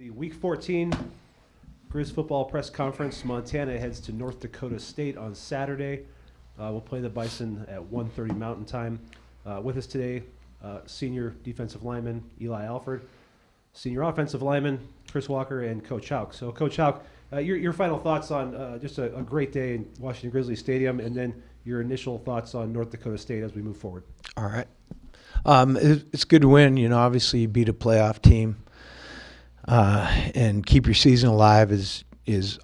The Week 14 Grizz football press conference. Montana heads to North Dakota State on Saturday. We'll play the Bison at 1:30 Mountain Time. With us today, senior defensive lineman Eli Alford, senior offensive lineman Chris Walker, and Coach Hauk. So, Coach Hauk, your final thoughts on just a great day in Washington Grizzlies Stadium, and then your initial thoughts on North Dakota State as we move forward. All right. It's good to win. You know, obviously you beat a playoff team. And keep your season alive is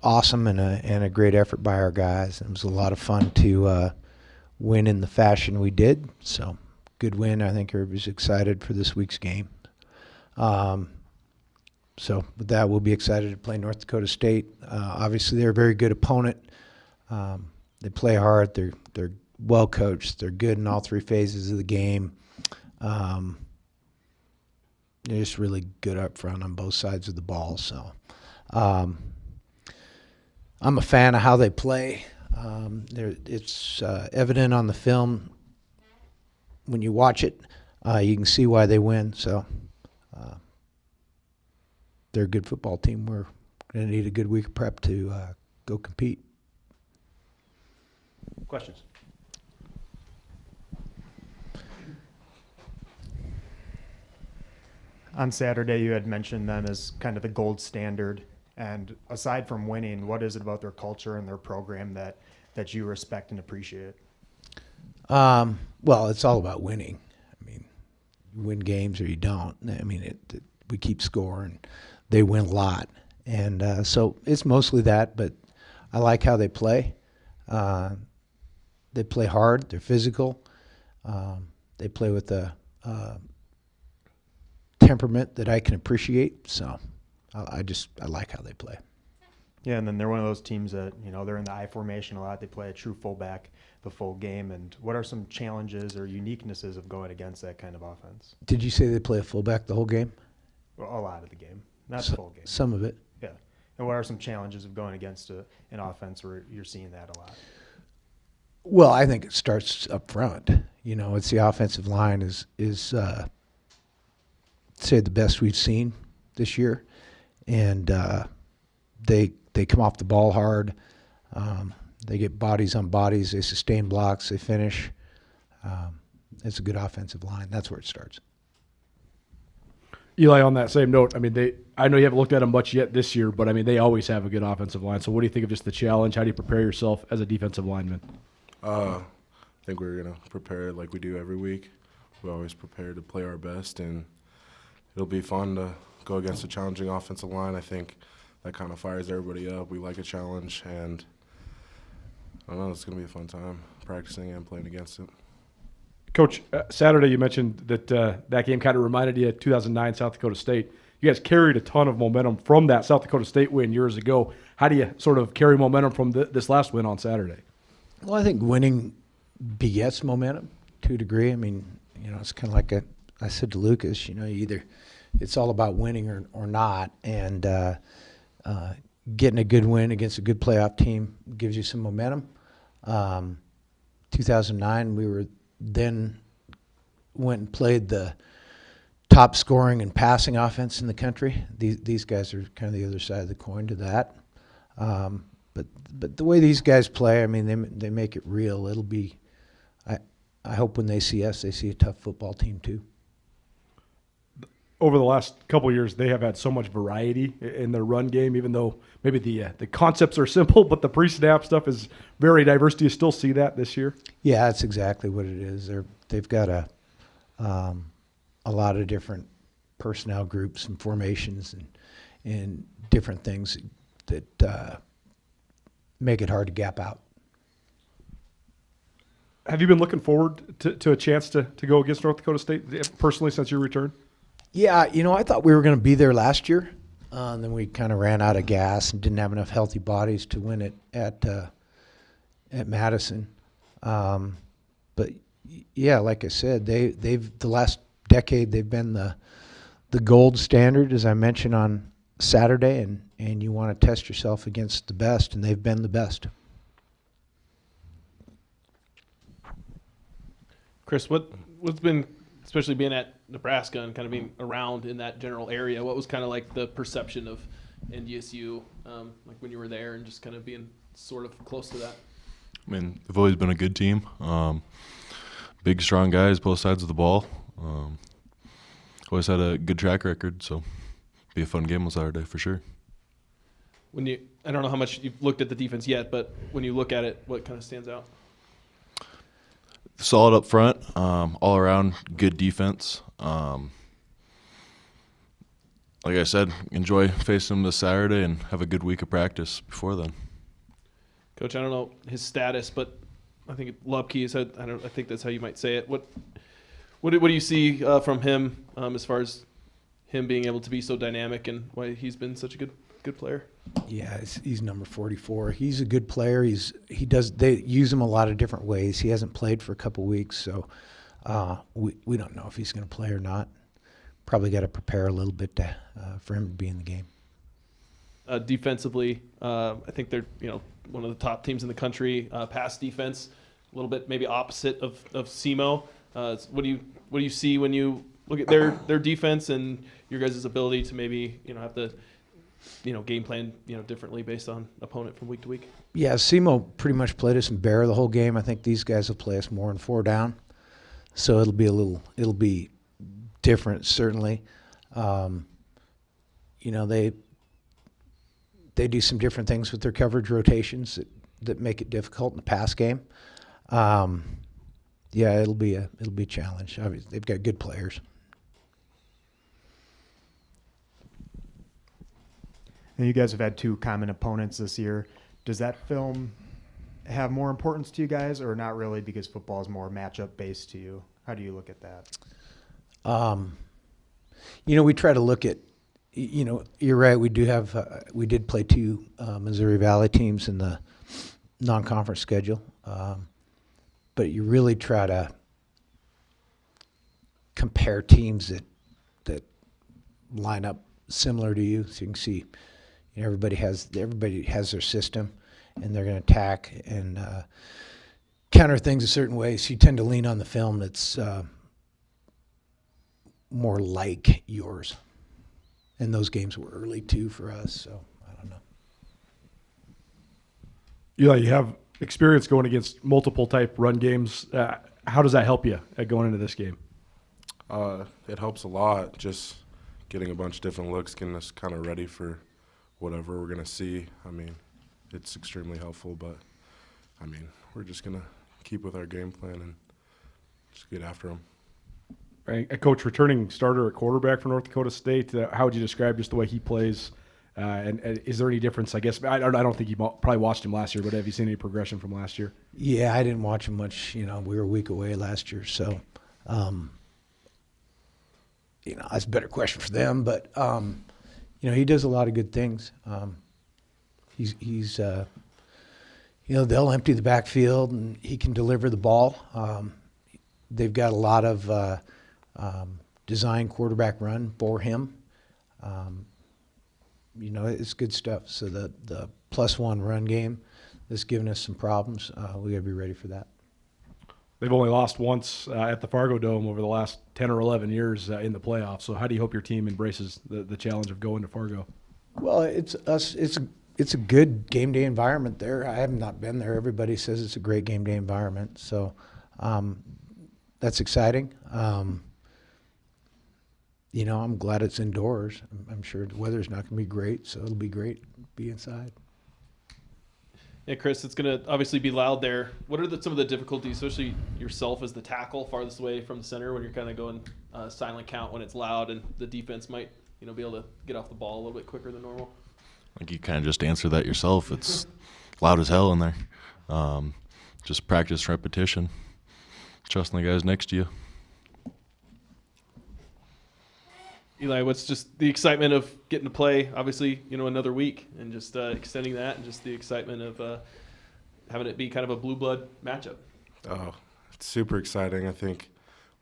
awesome and a great effort by our guys. It was a lot of fun to win in the fashion we did. So good win. I think everybody's excited for this week's game. So with that, we'll be excited to play North Dakota State. Obviously, they're a very good opponent. They play hard. They're well coached. They're good in all three phases of the game. They're just really good up front on both sides of the ball. So I'm a fan of how they play. It's evident on the film when you watch it. You can see why they win. So they're a good football team. We're going to need a good week of prep to go compete. Questions? On Saturday, you had mentioned them as kind of the gold standard. And aside from winning, what is it about their culture and their program that you respect and appreciate? Well, it's all about winning. I mean, you win games or you don't. I mean, we keep scoring. They win a lot. And so it's mostly that, but I like how they play. They play hard. They're physical. They play with a temperament that I can appreciate. So I like how they play. Yeah, and then they're one of those teams that, you know, they're in the I formation a lot. They play a true fullback the full game. And what are some challenges or uniquenesses of going against that kind of offense? Did you say they play a fullback the whole game? Well, a lot of the game, not the full game. Some of it. Yeah. And what are some challenges of going against an offense where you're seeing that a lot? Well, I think it starts up front. You know, it's the offensive line is say the best we've seen this year, and they come off the ball hard. They get bodies on bodies. They sustain blocks. They finish. It's a good offensive line. That's where it starts. Eli, on that same note, I mean, I know you haven't looked at them much yet this year, but I mean, they always have a good offensive line. So what do you think of just the challenge? How do you prepare yourself as a defensive lineman? I think we're going to prepare like we do every week. We always prepare to play our best, and it'll be fun to go against a challenging offensive line. I think that kind of fires everybody up. We like a challenge, and I don't know, it's going to be a fun time practicing and playing against it. Coach, Saturday you mentioned that that game kind of reminded you of 2009 South Dakota State. You guys carried a ton of momentum from that South Dakota State win years ago. How do you sort of carry momentum from this last win on Saturday? Well, I think winning begets momentum to a degree. I mean, you know, it's kind of like I said to Lucas, you know, it's all about winning or not. And getting a good win against a good playoff team gives you some momentum. 2009, we went and played the top scoring and passing offense in the country. These guys are kind of the other side of the coin to that. But the way these guys play, I mean, they make it real. It'll be, I hope when they see us, they see a tough football team too. Over the last couple of years, they have had so much variety in their run game, even though maybe the concepts are simple, but the pre-snap stuff is very diverse. Do you still see that this year? Yeah, that's exactly what it is. They've got a lot of different personnel groups and formations and different things that make it hard to gap out. Have you been looking forward to a chance to go against North Dakota State personally since your return? Yeah, you know, I thought we were going to be there last year, and then we kind of ran out of gas and didn't have enough healthy bodies to win it at Madison. But yeah, like I said, they've the last decade they've been the gold standard, as I mentioned on Saturday, and you want to test yourself against the best, and they've been the best. Chris, what's been, especially being at Nebraska and kind of being around in that general area, what was kind of like the perception of NDSU, like when you were there and just kind of being sort of close to that? I mean, they've always been a good team. Big, strong guys, both sides of the ball. Always had a good track record, so be a fun game on Saturday for sure. I don't know how much you've looked at the defense yet, but when you look at it, what kind of stands out? Solid up front, all around good defense. Like I said, enjoy facing them this Saturday and have a good week of practice before then. Coach, I don't know his status, but I think Lubke is. I think that's how you might say it. What do you see from him as far as him being able to be so dynamic and why he's been such a good player? Yeah, he's number 44. He's a good player. They use him a lot of different ways. He hasn't played for a couple weeks, so we don't know if he's going to play or not. Probably got to prepare a little bit for him to be in the game. Defensively, I think they're one of the top teams in the country. Pass defense, a little bit maybe opposite of SEMO. What do you see when you look at their defense and your guys' ability to maybe have to game plan differently based on opponent from week to week? Yeah, SEMO pretty much played us in bear the whole game. I think these guys will play us more in 4 down, so it'll be different certainly. They do some different things with their coverage rotations that make it difficult in the pass game. Yeah, it'll be a challenge. Obviously, they've got good players. And you guys have had 2 common opponents this year. Does that film have more importance to you guys, or not really, because football is more matchup based to you? How do you look at that? We try to look at. You're right. We did play 2 Missouri Valley teams in the non-conference schedule, but you really try to compare teams that line up similar to you, so you can see. Everybody has their system, and they're going to attack and counter things a certain way. So you tend to lean on the film that's more like yours. And those games were early too for us, so I don't know. You have experience going against multiple type run games. How does that help you going into this game? It helps a lot, just getting a bunch of different looks, getting us kind of ready for whatever we're going to see. I mean, it's extremely helpful, but, we're just going to keep with our game plan and just get after them. Right. A coach, returning starter at quarterback for North Dakota State, how would you describe just the way he plays? And is there any difference? I guess I don't think you probably watched him last year, but have you seen any progression from last year? Yeah, I didn't watch him much. We were a week away last year, so that's a better question for them. But he does a lot of good things. He's they'll empty the backfield and he can deliver the ball. They've got a lot of design quarterback run for him. It's good stuff. So the +1 run game that's given us some problems. We got to be ready for that. They've only lost once at the Fargo Dome over the last 10 or 11 years in the playoffs. So how do you hope your team embraces the challenge of going to Fargo? Well, it's a good game day environment there. I have not been there. Everybody says it's a great game day environment. So that's exciting. I'm glad it's indoors. I'm sure the weather's not going to be great, so it'll be great to be inside. Yeah, Chris, it's going to obviously be loud there. What are some of the difficulties, especially yourself as the tackle farthest away from the center, when you're kind of going silent count when it's loud, and the defense might be able to get off the ball a little bit quicker than normal? Like you kind of just answered that yourself. It's loud as hell in there. Just practice, repetition, trusting the guys next to you. Eli, what's just the excitement of getting to play, obviously, another week, and just extending that, and just the excitement of having it be kind of a blue blood matchup? Oh, it's super exciting. I think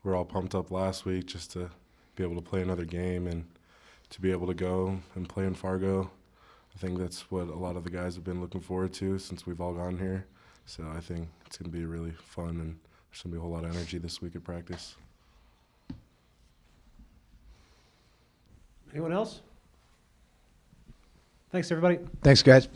we're all pumped up last week just to be able to play another game and to be able to go and play in Fargo. I think that's what a lot of the guys have been looking forward to since we've all gone here. So I think it's going to be really fun, and there's going to be a whole lot of energy this week at practice. Anyone else? Thanks, everybody. Thanks, guys.